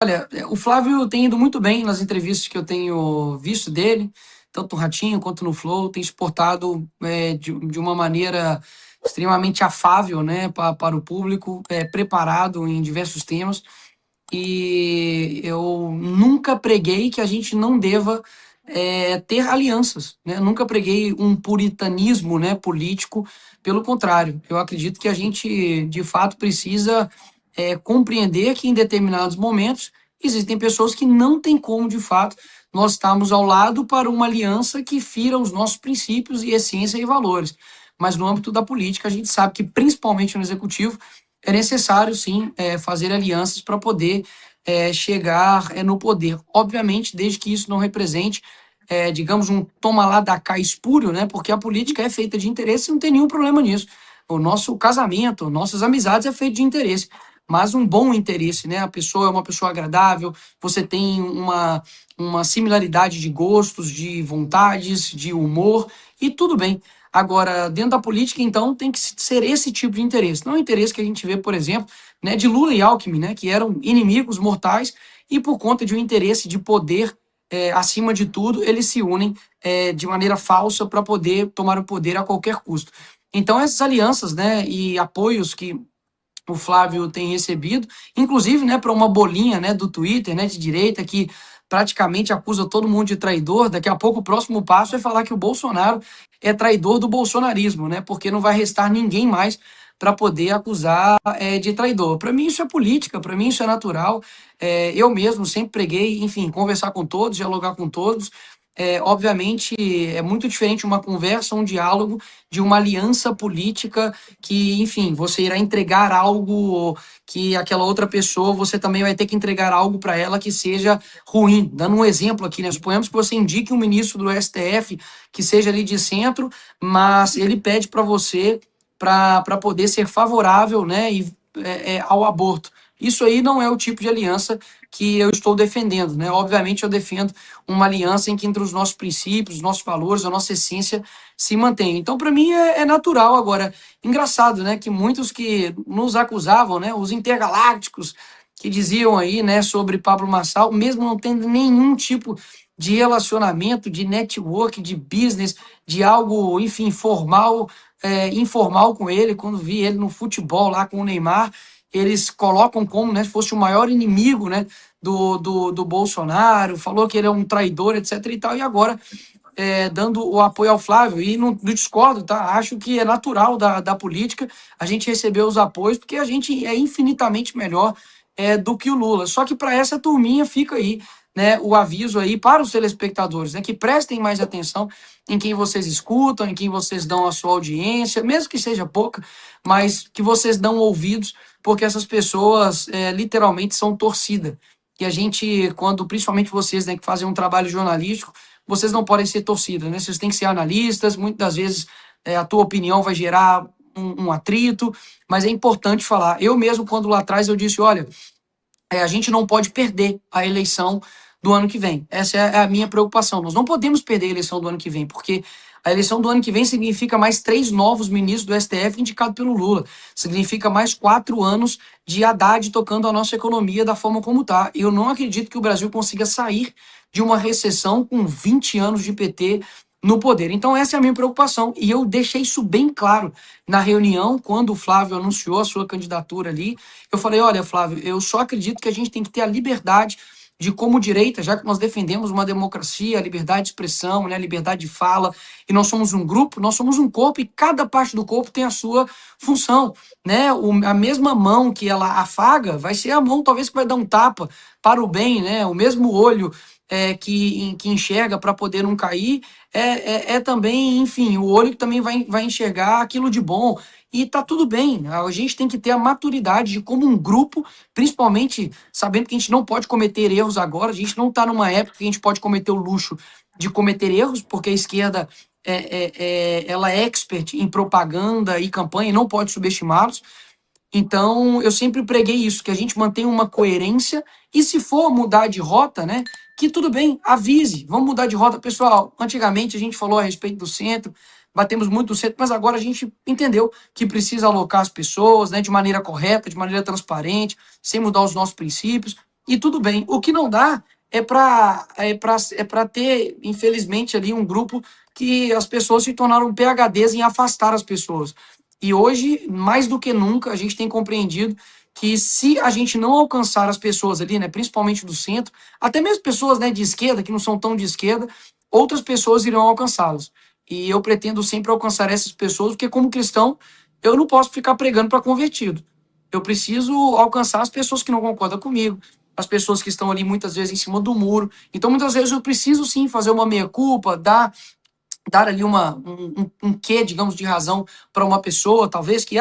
Olha, o Flávio tem ido muito bem nas entrevistas que eu tenho visto dele, tanto no Ratinho quanto no Flow, tem se portado de uma maneira extremamente afável, né, para o público, preparado em diversos temas. E eu nunca preguei que a gente não deva ter alianças, né? Nunca preguei um puritanismo, né, político. Pelo contrário, eu acredito que a gente de fato precisa compreender que em determinados momentos existem pessoas que não têm como de fato nós estarmos ao lado para uma aliança que fira os nossos princípios e essência e valores. Mas no âmbito da política a gente sabe que principalmente no executivo é necessário sim fazer alianças para poder chegar no poder. Obviamente, desde que isso não represente, digamos, um toma lá da cá espúrio, né? Porque a política é feita de interesse e não tem nenhum problema nisso. O nosso casamento, nossas amizades é feito de interesse, mas um bom interesse, né? A pessoa é uma pessoa agradável, você tem uma similaridade de gostos, de vontades, de humor, e tudo bem. Agora, dentro da política, então, tem que ser esse tipo de interesse. Não é o interesse que a gente vê, por exemplo, né, de Lula e Alckmin, né, que eram inimigos mortais e por conta de um interesse de poder acima de tudo, eles se unem de maneira falsa para poder tomar o poder a qualquer custo. Então, essas alianças, né, e apoios que o Flávio tem recebido, inclusive, né, para uma bolinha, né, do Twitter, né, de direita que praticamente acusa todo mundo de traidor. Daqui a pouco o próximo passo é falar que o Bolsonaro é traidor do bolsonarismo, né, porque não vai restar ninguém mais para poder acusar de traidor. Para mim isso é política, para mim isso é natural. Eu mesmo sempre preguei, enfim, conversar com todos, dialogar com todos. Obviamente é muito diferente uma conversa, um diálogo, de uma aliança política que, enfim, você irá entregar algo que aquela outra pessoa, você também vai ter que entregar algo para ela que seja ruim. Dando um exemplo aqui, né? Suponhamos que você indique um ministro do STF que seja ali de centro, mas ele pede para você para poder ser favorável, né, ao aborto. Isso aí não é o tipo de aliança que eu estou defendendo, né? Obviamente eu defendo uma aliança em que entre os nossos princípios, os nossos valores, a nossa essência se mantém. Então, para mim, é natural. Agora, engraçado, né, que muitos que nos acusavam, né, os intergalácticos, que diziam aí, né, sobre Pablo Marçal, mesmo não tendo nenhum tipo de relacionamento, de network, de business, de algo, enfim, formal, informal com ele, quando vi ele no futebol lá com o Neymar, eles colocam como, né, se fosse o maior inimigo, né, do Bolsonaro, falou que ele é um traidor, etc e tal, e agora dando o apoio ao Flávio, e não discordo, tá? Acho que é natural da política a gente receber os apoios, porque a gente é infinitamente melhor do que o Lula. Só que para essa turminha fica aí, né, o aviso aí para os telespectadores, né, que prestem mais atenção em quem vocês escutam, em quem vocês dão a sua audiência, mesmo que seja pouca, mas que vocês dão ouvidos, porque essas pessoas literalmente são torcida. E a gente, quando, principalmente vocês, né, que fazem um trabalho jornalístico, vocês não podem ser torcida, né? Vocês têm que ser analistas, muitas das vezes a tua opinião vai gerar um atrito, mas é importante falar. Eu mesmo, quando lá atrás eu disse, olha, a gente não pode perder a eleição do ano que vem. Essa é a minha preocupação. Nós não podemos perder a eleição do ano que vem, porque a eleição do ano que vem significa mais 3 novos ministros do STF indicados pelo Lula. Significa mais 4 anos de Haddad tocando a nossa economia da forma como está. Eu não acredito que o Brasil consiga sair de uma recessão com 20 anos de PT no poder. Então essa é a minha preocupação e eu deixei isso bem claro na reunião quando o Flávio anunciou a sua candidatura ali. Eu falei, olha, Flávio, eu só acredito que a gente tem que ter a liberdade de, como direita, já que nós defendemos uma democracia, a liberdade de expressão, né, a liberdade de fala, e nós somos um grupo, nós somos um corpo, e cada parte do corpo tem a sua função, né? A mesma mão que ela afaga vai ser a mão, talvez, que vai dar um tapa para o bem, né? O mesmo olho que enxerga para poder não cair, é também, enfim, o olho que também vai enxergar aquilo de bom. E tá tudo bem, a gente tem que ter a maturidade de, como um grupo, principalmente sabendo que a gente não pode cometer erros agora, a gente não está numa época que a gente pode cometer o luxo de cometer erros, porque a esquerda ela é expert em propaganda e campanha e não pode subestimá-los. Então, eu sempre preguei isso, que a gente mantenha uma coerência e, se for mudar de rota, né, que tudo bem, avise, vamos mudar de rota. Pessoal, antigamente a gente falou a respeito do centro, batemos muito do centro, mas agora a gente entendeu que precisa alocar as pessoas, né, de maneira correta, de maneira transparente, sem mudar os nossos princípios. e tudo bem. O que não dá é para ter, infelizmente, ali um grupo que as pessoas se tornaram PhDs em afastar as pessoas. E hoje, mais do que nunca, a gente tem compreendido que se a gente não alcançar as pessoas ali, né, principalmente do centro, até mesmo pessoas, né, de esquerda, que não são tão de esquerda, outras pessoas irão alcançá-los. E eu pretendo sempre alcançar essas pessoas, porque como cristão, eu não posso ficar pregando para convertido. Eu preciso alcançar as pessoas que não concordam comigo, as pessoas que estão ali muitas vezes em cima do muro. Então, muitas vezes eu preciso sim fazer uma meia-culpa, dar ali um quê, digamos, de razão para uma pessoa, talvez, que,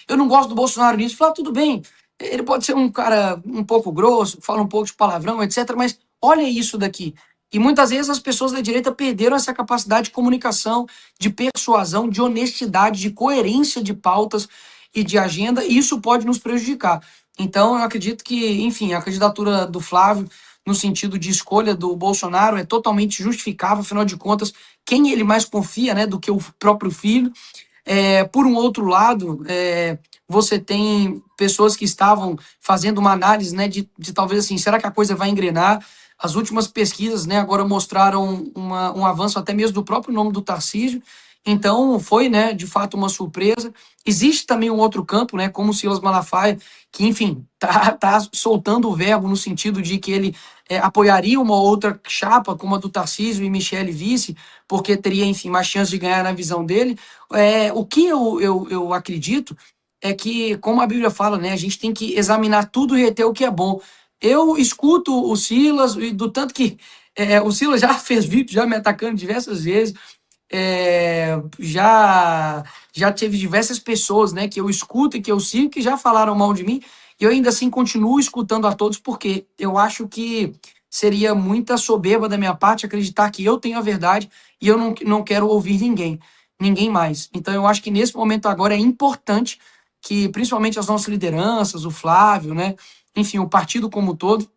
eu não gosto do Bolsonaro nisso. Falar, tudo bem, ele pode ser um cara um pouco grosso, fala um pouco de palavrão, etc., mas olha isso daqui. E muitas vezes as pessoas da direita perderam essa capacidade de comunicação, de persuasão, de honestidade, de coerência de pautas e de agenda, e isso pode nos prejudicar. Então, eu acredito que, enfim, a candidatura do Flávio, no sentido de escolha do Bolsonaro, é totalmente justificável, afinal de contas, quem ele mais confia, né, do que o próprio filho. Por um outro lado, você tem pessoas que estavam fazendo uma análise, né, de talvez assim, será que a coisa vai engrenar? As últimas pesquisas, né, agora mostraram um avanço até mesmo do próprio nome do Tarcísio. Então, foi, né, de fato, uma surpresa. Existe também um outro campo, né, como o Silas Malafaia, que, enfim, tá soltando o verbo no sentido de que ele apoiaria uma outra chapa, como a do Tarcísio e Michele vice, porque teria, enfim, mais chance de ganhar na visão dele. O que eu acredito é que, como a Bíblia fala, né, a gente tem que examinar tudo e reter o que é bom. Eu escuto o Silas, e do tanto que o Silas já fez vídeo, já me atacando diversas vezes, já teve diversas pessoas, né, que eu escuto e que eu sigo que já falaram mal de mim, e eu ainda assim continuo escutando a todos, porque eu acho que seria muita soberba da minha parte acreditar que eu tenho a verdade e eu não quero ouvir ninguém mais. Então eu acho que nesse momento agora é importante que, principalmente as nossas lideranças, o Flávio, né, enfim, o partido como um todo,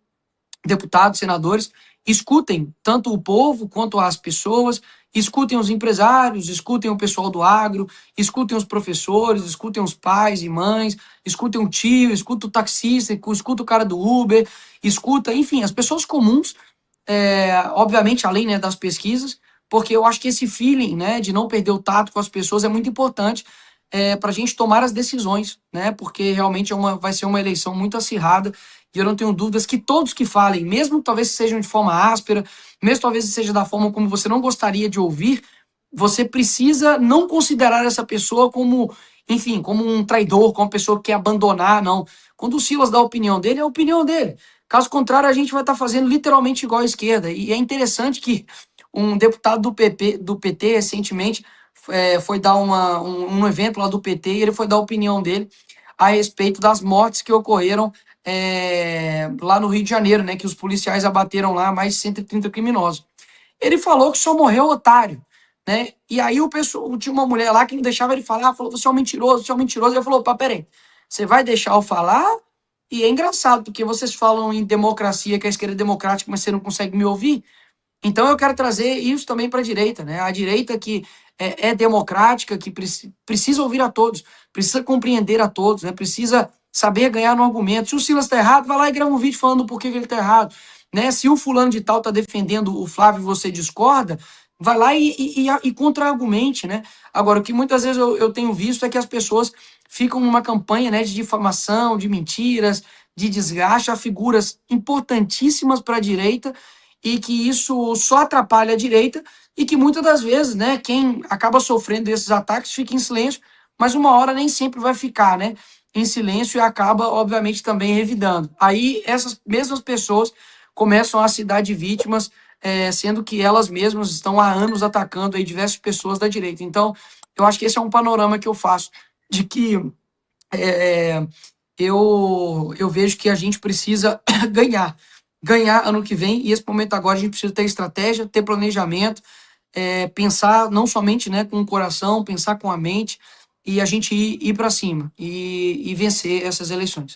deputados, senadores, escutem tanto o povo quanto as pessoas, escutem os empresários, escutem o pessoal do agro, escutem os professores, escutem os pais e mães, escutem o tio, escutem o taxista, escutem o cara do Uber, escuta, enfim, as pessoas comuns, obviamente além, né, das pesquisas, porque eu acho que esse feeling, né, de não perder o tato com as pessoas é muito importante para a gente tomar as decisões, né, porque realmente vai ser uma eleição muito acirrada e eu não tenho dúvidas que todos que falem, mesmo talvez sejam de forma áspera, mesmo talvez seja da forma como você não gostaria de ouvir, você precisa não considerar essa pessoa como, enfim, como um traidor, como uma pessoa que quer abandonar, não. Quando o Silas dá a opinião dele, é a opinião dele. Caso contrário, a gente vai estar fazendo literalmente igual à esquerda. E é interessante que um deputado do PT recentemente foi dar um evento lá do PT e ele foi dar a opinião dele a respeito das mortes que ocorreram lá no Rio de Janeiro, né, que os policiais abateram lá mais de 130 criminosos. Ele falou que só morreu otário, né? E aí o pessoal, tinha uma mulher lá que não deixava ele falar, falou, você é um mentiroso, você é um mentiroso. Ele falou, pá, peraí, você vai deixar eu falar? E é engraçado, porque vocês falam em democracia, que a esquerda é democrática, mas você não consegue me ouvir. Então eu quero trazer isso também para a direita, né? A direita que é democrática, que precisa ouvir a todos, precisa compreender a todos, né? Precisa saber ganhar no argumento. Se o Silas está errado, vai lá e grava um vídeo falando por que ele está errado. Né? Se o fulano de tal está defendendo o Flávio e você discorda, vai lá e contra-argumente, né? Agora, o que muitas vezes eu tenho visto é que as pessoas ficam numa campanha, né, de difamação, de mentiras, de desgaste a figuras importantíssimas para a direita e que isso só atrapalha a direita e que muitas das vezes, né, quem acaba sofrendo esses ataques fica em silêncio, mas uma hora nem sempre vai ficar, né, em silêncio e acaba, obviamente, também revidando. Aí essas mesmas pessoas começam a se dar de vítimas, sendo que elas mesmas estão há anos atacando aí diversas pessoas da direita. Então, eu acho que esse é um panorama que eu faço de que eu vejo que a gente precisa ganhar ano que vem, e esse momento agora a gente precisa ter estratégia, ter planejamento, pensar não somente, né, com o coração, pensar com a mente, e a gente ir para cima e vencer essas eleições.